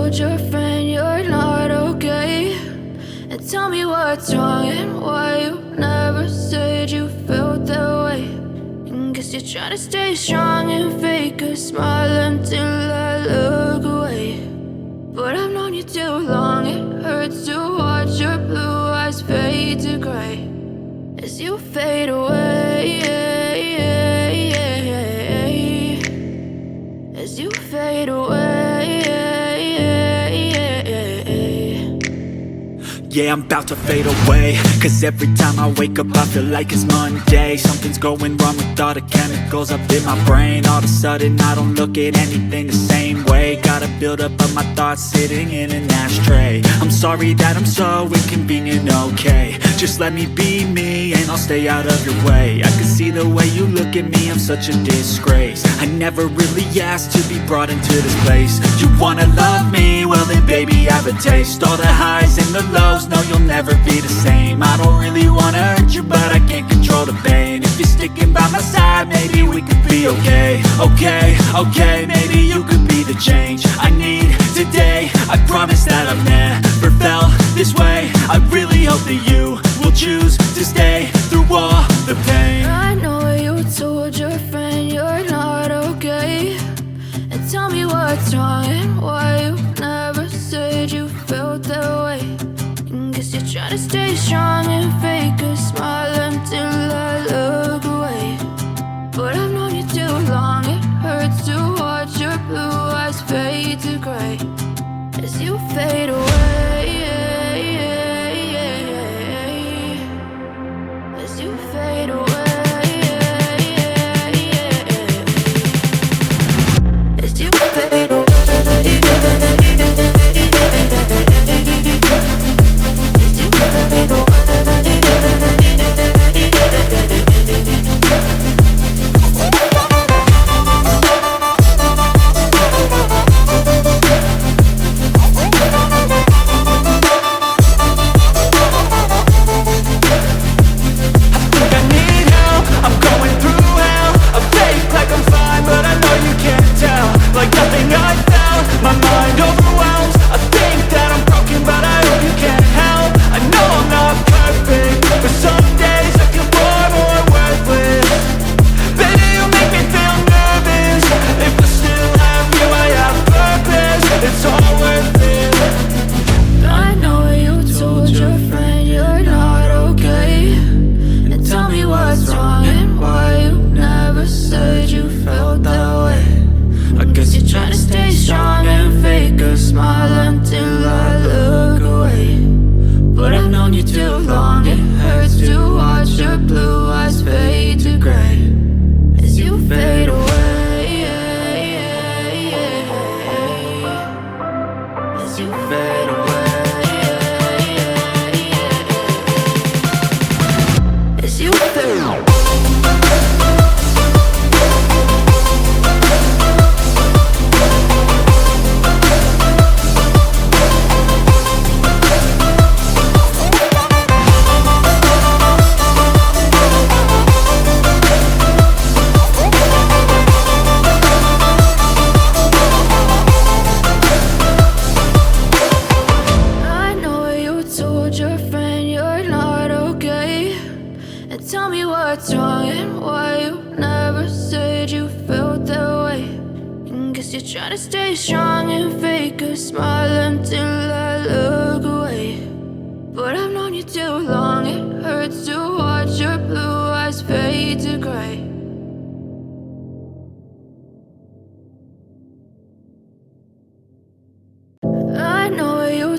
told your friend you're not okay? And tell me what's wrong and why you never said you felt that way. And guess you're trying to stay strong and fake a smile until I look away. But I've known you too long, it hurts to watch your blue eyes fade to gray as you fade away, as you fade away. Yeah, I'm about to fade away, cause every time I wake up I feel like it's Monday. Something's going wrong with all the chemicals up in my brain. All of a sudden I don't look at anything the same way. Gotta build up of my thoughts sitting in an ashtray. I'm sorry that I'm so inconvenient, okay? Just let me be me and I'll stay out of your way. I can see the way you look at me, I'm such a disgrace. I never really asked to be brought into this place. You wanna love me? Well then baby, have a taste. All the highs and the lows, no, you'll never be the same. I don't really wanna hurt you, but I can't control the pain. If you're sticking by my side, maybe we could be okay. Okay, maybe you could be the change I need today. I promise that I've never felt this way. I really hope that you will choose to stay through all the pain. I know you told your friend you're not okay. And tell me what's wrong and why you never said you felt that way. Guess you're trying to stay strong and fake a smile until I look away. But I've known you too long, it hurts to watch your blue eyes fade to gray as you fade away, as you fade away, as you fade away.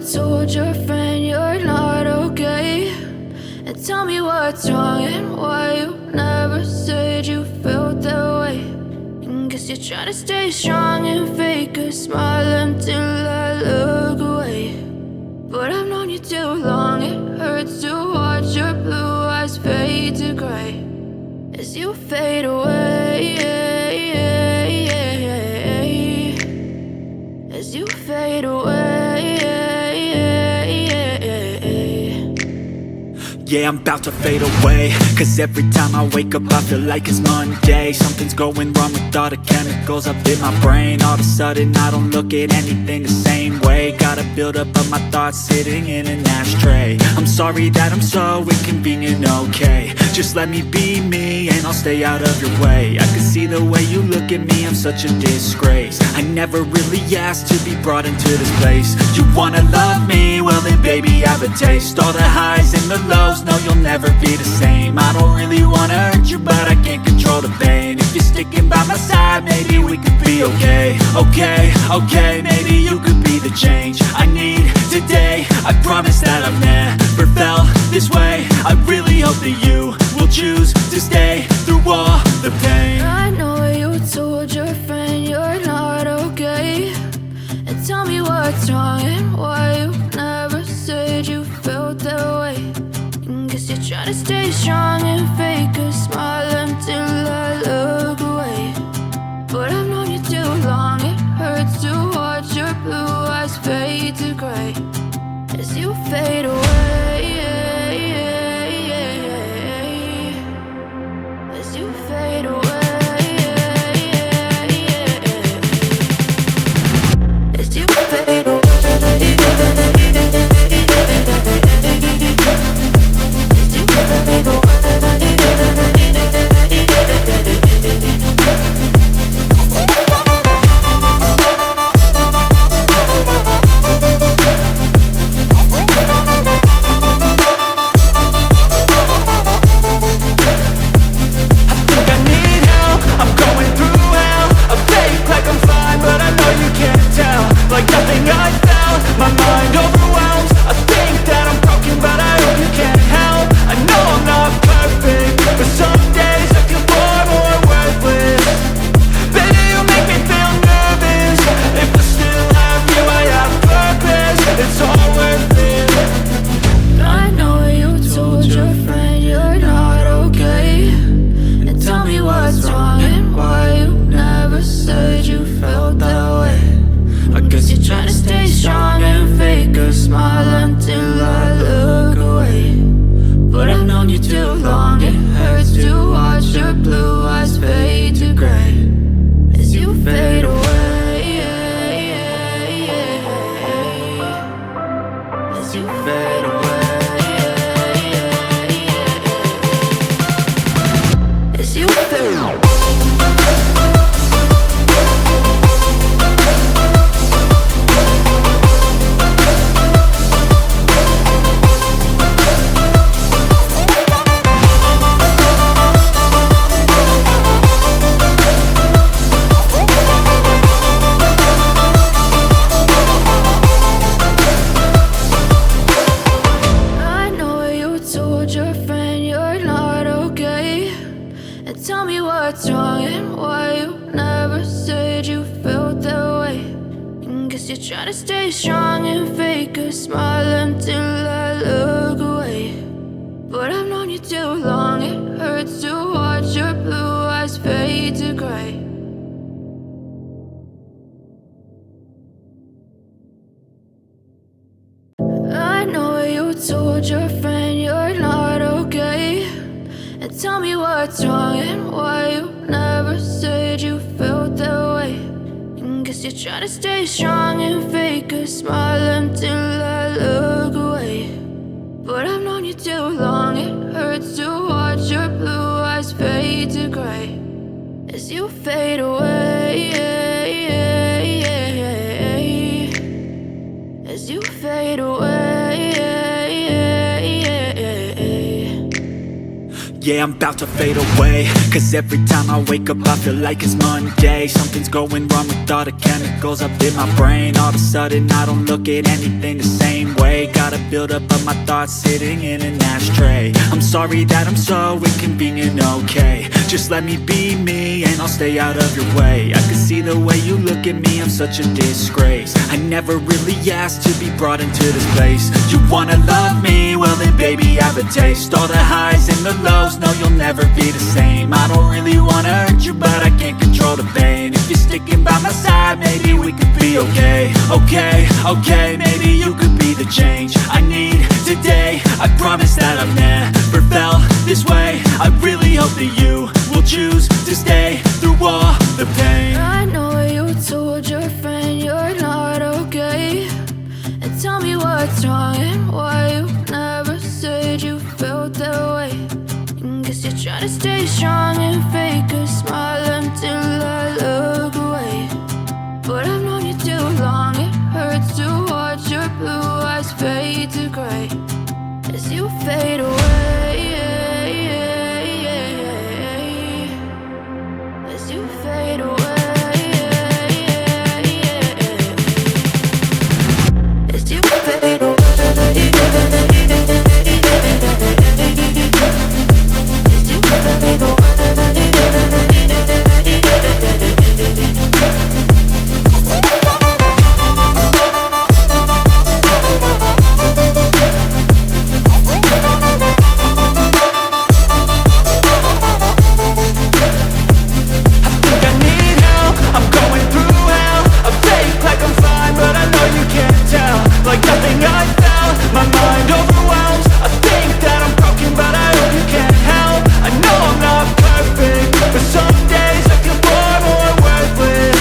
Told your friend you're not okay. And tell me what's wrong and why you never said you felt that way. And guess you're trying to stay strong and fake a smile until I look away. But I've known you too long, it hurts to watch your blue eyes fade to gray as you fade away, as you fade away. Yeah, I'm about to fade away, cause every time I wake up I feel like it's Monday. Something's going wrong with all the chemicals up in my brain. All of a sudden I don't look at anything the same way. Got a buildup of my thoughts sitting in an ashtray. I'm sorry that I'm so inconvenient, okay. Just let me be me and I'll stay out of your way. I can see the way you look at me, I'm such a disgrace. I never really asked to be brought into this place. You wanna love me? Well then baby I have a taste. All the highs and the lows, no you'll never be the same. I don't really wanna hurt you but I can't control the pain. If you're sticking by my side maybe we could be okay. Okay, maybe you could be the change I need today. I promise that I've never felt this way. I really hope that you will choose to stay through all the pain. I know you told your friend you're not okay, and tell me what's wrong and why you never said you felt that way. Guess you're trying to stay strong and fake a smile until I look away. But I've known you too long, it hurts to watch your blue eyes fade to gray as you fade away. As you fade away. As you fade away. Yeah, I'm about to fade away, cause every time I wake up I feel like it's Monday. Something's going wrong with all the chemicals up in my brain. All of a sudden I don't look at anything the same way. Got a buildup of my thoughts sitting in an ashtray. I'm sorry that I'm so inconvenient, okay. Just let me be me and I'll stay out of your way. I can see the way you look at me, I'm such a disgrace. I never really asked to be brought into this place. You wanna love me? Well then baby I have a taste. All the highs and the lows, no you'll never be the same. I don't really wanna hurt you but I can't control the pain. If you're sticking by my side maybe we could be okay. Okay, maybe you could be the change I need today. I promise that I've never felt this way. I really hope that you will choose to stay through all the pain. I know you told your friend you're not okay, and tell me what's wrong and why you never said you felt that way. And guess you're trying to stay strong and fake a smile until I look away. But I've known you too long, it hurts to watch your blue eyes fade to gray as you fade away, as you fade away. As you fade away, as you fade away. Like nothing I felt, my mind overwhelms. I think that I'm broken, but I hope you can't help. I know I'm not perfect, but some days I feel far more worthless.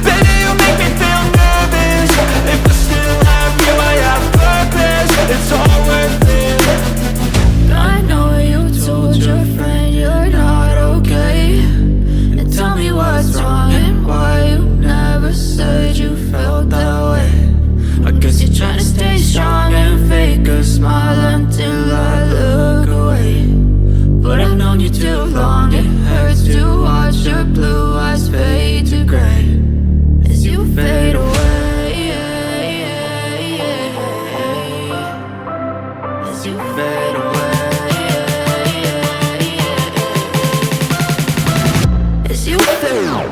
Baby, you make me feel nervous. If I still have you, I have purpose. It's all worth it. I know you told your friend you're not okay, and tell me what's wrong and why you never said you felt that way. I guess you're trying to stay strong and fake a smile until I look away. But I've known you too long, it hurts to watch your blue eyes fade to gray as you fade away, as you fade away, as you fade away.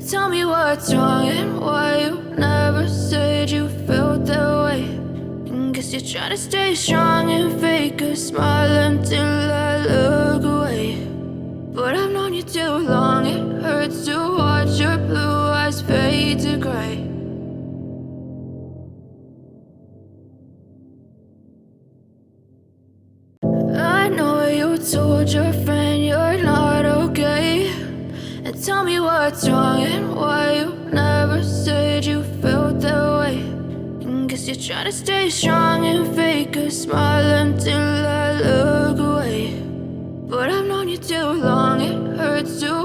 Tell me what's wrong and why you never said you felt that way. And guess you're trying to stay strong and fake a smile until I look away. But I've known you too long, it hurts to watch your blue eyes fade to gray. I know you told your friend you're not okay, and tell me what's wrong and why you never said you felt that way. And guess you're trying to stay strong and fake a smile until I look away. But I've known you too long, it hurts to